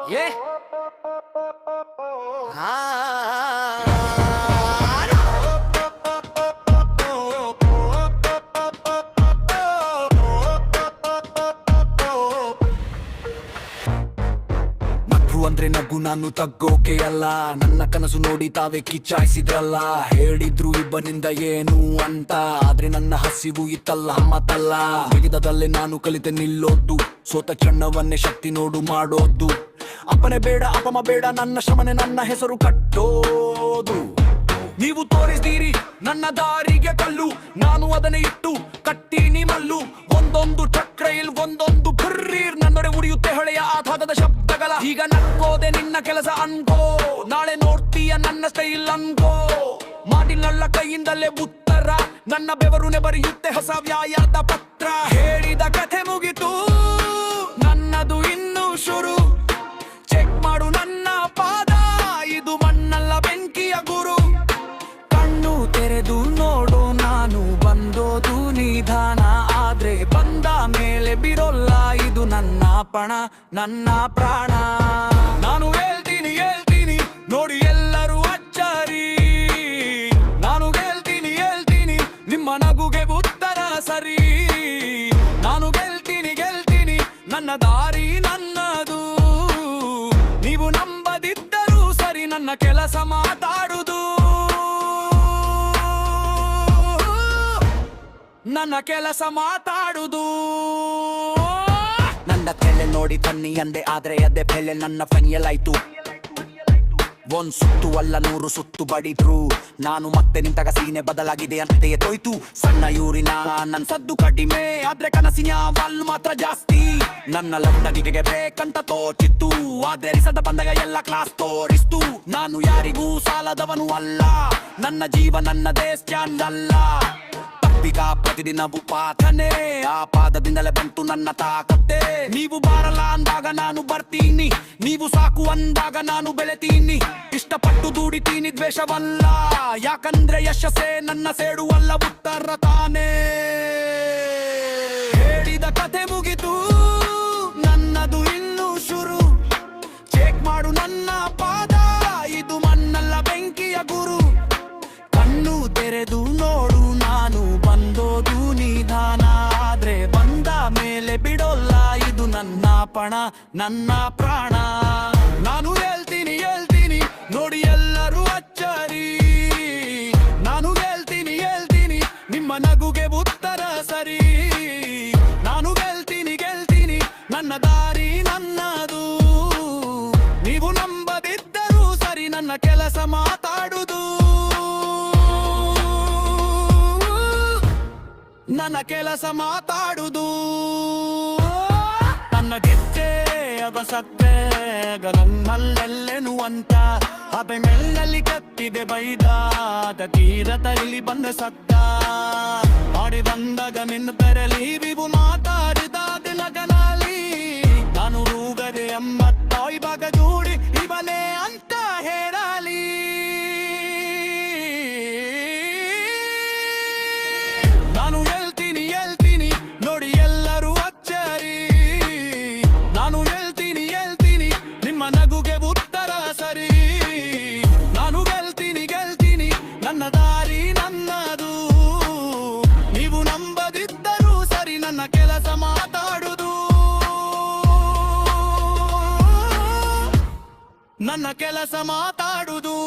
Yeah. ನಗು ಅಂದ್ರೆ ನಗು, ನಾನು ತಗ್ಗೋಕೆ ಅಲ್ಲ. ನನ್ನ ಕನಸು ನೋಡಿ ತಾವೇ ಕಿಚ್ಚಾಯಿಸಿದ್ರಲ್ಲ. ಹೇಳಿದ್ರು ಇಬ್ಬನಿಂದ ಏನು ಅಂತ, ಆದ್ರೆ ನನ್ನ ಹಸಿವು ಇತ್ತಲ್ಲ ಮತ್ತಲ್ಲ. ಬಿಗಿದದಲ್ಲೇ ನಾನು ಕಲಿತೆ ನಿಲ್ಲೋದು, ಸೋತ ಚೆನ್ನವನ್ನೇ ಶಕ್ತಿ ನೋಡು ಮಾಡೋದು. ಅಪ್ಪನೆ ಬೇಡ ಅಪಮ ಬೇಡ, ನನ್ನ ಶ್ರಮನೆ ನನ್ನ ಹೆಸರು ಕಟ್ಟೋದು. ನೀವು ತೋರಿಸ್ತೀರಿ ನನ್ನ ದಾರಿಗೆ ಕಲ್ಲು, ನಾನು ಅದನ್ನೇ ಇಟ್ಟು ಕಟ್ಟೀನಿ ಮಲ್ಲು. ಒಂದೊಂದು ಚಕ್ರ ಇಲ್ ಒಂದೊಂದು ಕರ್ರೀರ್, ನನ್ನೊಡೆ ಉರಿಯುತ್ತೆ ಹೊಳೆಯ ಆಘಾತದ ಶಬ್ದಗಳ. ಈಗ ನಕ್ಕೋದೆ ನಿನ್ನ ಕೆಲಸ ಅನ್ಕೋ, ನಾಳೆ ನೋಡ್ತೀಯ ನನ್ನ ಸ್ಟೈಲ್ ಅನ್ಕೋ. ಮಾಡಿನಲ್ಲ ಕೈಯಿಂದಲೇ ಉತ್ತರ, ನನ್ನ ಬೆವರುನೆ ಬರೆಯುತ್ತೆ ಹೊಸ ವ್ಯಾಯದ ಪತ್ರ. ಹೇಳಿದ ಕಥೆ ಮುಗಿತು, ನನ್ನದು ಇನ್ನೂ ಶುರು. ಚೆಕ್ ಮಾಡು ನನ್ನ ಪಾದ, ಇದು ಮಣ್ಣಲ್ಲ ಬೆಂಕಿಯ ಗುರು. ಕಣ್ಣು ತೆರೆದು ನೋಡು, ನಾನು ಬಂದೋದು ನಿಧಾನ, ಆದ್ರೆ ಬಂದ ಮೇಲೆ ಬಿರೋಲ್ಲ. ಇದು ನನ್ನ ಪಣ, ನನ್ನ ಪ್ರಾಣ. ನಾನು ಹೇಳ್ತೀನಿ ಹೇಳ್ತೀನಿ ನೋಡಿ ಎಲ್ಲರೂ ಅಚ್ಚರಿ. ನಾನು ಹೇಳ್ತೀನಿ ಹೇಳ್ತೀನಿ ನಿಮ್ಮ ನಗುಗೆ ಉತ್ತರ ಸರಿ. ನಾನು ಗೆಲ್ತೀನಿ ಗೆಲ್ತೀನಿ, ನನ್ನ ದಾರಿ ನನ್ನದು. ನೀವು ನಂಬದಿದ್ದರೂ ಸರಿ, ನನ್ನ ಕೆಲಸ ಮಾತಾಡುದು. ನನ್ನ ಕೆಲಸ ಮಾತಾಡುದು. ನನ್ನ ತಲೆ ನೋಡಿ ತನ್ನಿ ಅಂದೆ, ಆದ್ರೆ ಅದೇ ಬೆಲೆ ನನ್ನ ಫೈನಲಾಯ್ತು. ಒಂದ್ ಸುತ್ತು ಅಲ್ಲ 100 ಸುತ್ತು ಬಡಿದ್ರು, ನಾನು ಮತ್ತೆ ನಿಂತಾಗ ಸೀನೆ ಬದಲಾಗಿದೆ ಅಂತೆಯೇ ತೋಯ್ತು. ಸಣ್ಣ ಯೂರಿನ ನನ್ ಸದ್ದು ಕಡಿಮೆ, ಆದ್ರೆ ಕನಸಿನ ವಾಲ್ ಮಾತ್ರ ಜಾಸ್ತಿ. ನನ್ನ ಲಗ್ನಗಿಗೆ ಬೇಕಂತ ತೋಚಿತ್ತು, ಆದ್ರೆ ರಿಸಲ್ಟ್ ಬಂದಾಗ ಎಲ್ಲ ಕ್ಲಾಸ್ ತೋರಿಸ್ತು. ನಾನು ಯಾರಿಗೂ ಸಾಲದವನು ಅಲ್ಲ, ನನ್ನ ಜೀವ ನನ್ನದೇ ಸ್ಟ್ಯಾಂಡ್ ಅಲ್ಲ. ತಪ್ಪಿಗ ಪ್ರತಿದಿನವೂ ಪಾಠನೆ, ಆ ಪಾದದಿಂದಲೇ ಬಂತು ನನ್ನ ತಾಕತ್ತೆ. ನೀವು ಬಾರಲ್ಲ ಅಂದಾಗ ನಾನು ಬರ್ತೀನಿ, ನೀವು ಸಾಕು ಅಂದಾಗ ನಾನು ಬೆಳೆತೀನಿ. ಇಷ್ಟಪಟ್ಟು ದುಡಿತೀನಿ ದ್ವೇಷವಲ್ಲ, ಯಾಕಂದ್ರೆ ಯಶಸ್ಸೇ ನನ್ನ ಸೇಡುವಲ್ಲ, ಉತ್ತರ ತಾನೇ. ಹೇಳಿದ ಕಥೆ ಮುಗಿತು, ನನ್ನದು ಇನ್ನೂ ಶುರು. ಚೆಕ್ ಮಾಡು ನನ್ನ ಪಾದ, ಇದು ಮಣ್ಣಲ್ಲ ಬೆಂಕಿಯ ಗುರು. ಕಣ್ಣು ತೆರೆದು ನೋಡು, ನಾನು ಬಂದೋದು ನಿಧಾನ, ಆದ್ರೆ ಬಂದ ಮೇಲೆ ಬಿಡೋಲ್ಲ. ಇದು ನನ್ನ ಪಣ, ನನ್ನ ಪ್ರಾಣ. ನಾನು ಹೇಳ್ತೀನಿ ಹೇಳ್ತೀನಿ ನೋಡಿ ಎಲ್ಲರೂ ಅಚ್ಚರಿ. ನಾನು ಹೇಳ್ತೀನಿ ಹೇಳ್ತೀನಿ ನಿಮ್ಮ ನಗುಗೆ ಉತ್ತರ ಸರಿ. ನಾನು ಗೆಲ್ತೀನಿ ಗೆಲ್ತೀನಿ, ನನ್ನ ದಾರಿ ನನ್ನದು. ನೀವು ನಂಬದಿದ್ದರೂ ಸರಿ, ನನ್ನ ಕೆಲಸ ಮಾತಾಡುದು. ನನ್ನ ಕೆಲಸ ಮಾತಾಡುದು. ನನ್ನ ಗೆದ್ದೆ ಅಗಸತ್ತೆ ನನ್ನಲ್ಲೆಲ್ಲೆನು ಅಂತ, ಅಬೆ ಮೆಲ್ಲಲ್ಲಿ ಕತ್ತಿದೆ ಬೈದಾದ ತೀರತ ಇಲ್ಲಿ ಬಂದ ಸತ್ತ. ಮಾಡಿ ಬಂದಾಗ ನಿನ್ನ ಬೆರಲಿ ವಿವು ಮಾತಾಡಿದ ದಿನಗನಲ್ಲಿ. ನಾನು ರೂಗದೆ ಎಂಬತ್ತ ಇವಾಗ ಜೋಡಿ ಇವನೇ ಅಂತ ಹೇಳಲಿ. ನಾನು ಹೇಳ್ತೀನಿ ಹೇಳ್ತೀನಿ ನೋಡಿ ಎಲ್ಲರೂ ಅಚ್ಚರಿ. ನಾನು ಹೇಳ್ತೀನಿ ಹೇಳ್ತೀನಿ ನಿಮ್ಮ ನಗುಗೆ ಉತ್ತರ ಸರಿ. ನಾನು ಗೆಲ್ತೀನಿ ಗೆಲ್ತೀನಿ, ನನ್ನ ದಾರಿ ನನ್ನದು. ನೀವು ನಂಬದಿದ್ದರೂ ಸರಿ, ನನ್ನ ಕೆಲಸ ಮಾತಾಡುದು. ನನ್ನ ಕೆಲಸ ಮಾತಾಡುದು.